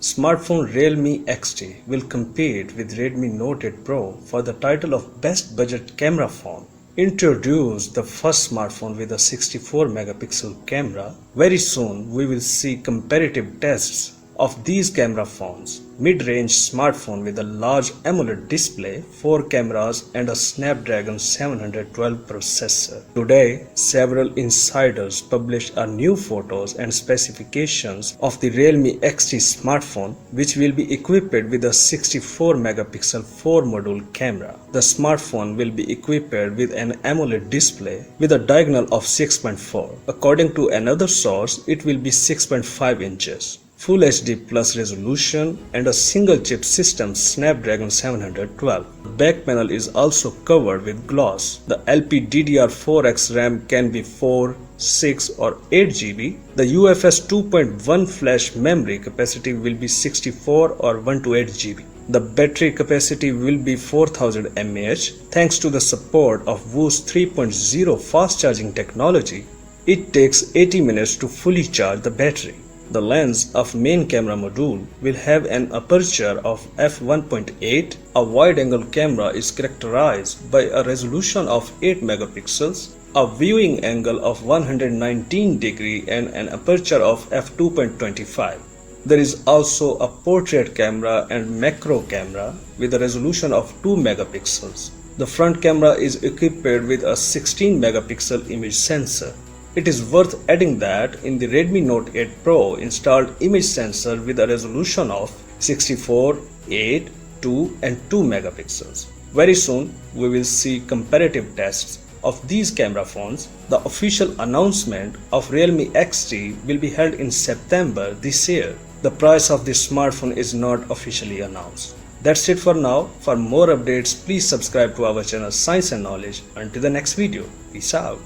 Smartphone Realme XT will compete with Redmi Note 8 Pro for the title of Best Budget Camera Phone. Introduced the first smartphone with a 64 megapixel camera, very soon we will see comparative tests of these camera phones. Mid-range smartphone with a large AMOLED display, 4 cameras and a Snapdragon 712 processor. Today, several insiders published new photos and specifications of the Realme XT smartphone, which will be equipped with a 64 megapixel 4-module camera. The smartphone will be equipped with an AMOLED display with a diagonal of 6.4. According to another source, it will be 6.5 inches. Full HD Plus resolution and a single chip system Snapdragon 712. The back panel is also covered with gloss. The LPDDR4X RAM can be 4, 6 or 8 GB. The UFS 2.1 flash memory capacity will be 64 or 128 GB. The battery capacity will be 4000 mAh. Thanks to the support of WU's 3.0 fast charging technology, it takes 80 minutes to fully charge the battery. The lens of main camera module will have an aperture of f1.8. A wide-angle camera is characterized by a resolution of 8 megapixels, a viewing angle of 119 degree and an aperture of f2.25. There is also a portrait camera and macro camera with a resolution of 2 megapixels. The front camera is equipped with a 16 megapixel image sensor. It is worth adding that in the Redmi Note 8 Pro installed image sensor with a resolution of 64, 8, 2 and 2 megapixels. Very soon we will see comparative tests of these camera phones. The official announcement of Realme XT will be held in September this year. The price of this smartphone is not officially announced. That's it for now. For more updates, please subscribe to our channel Science and Knowledge. Until the next video, peace out.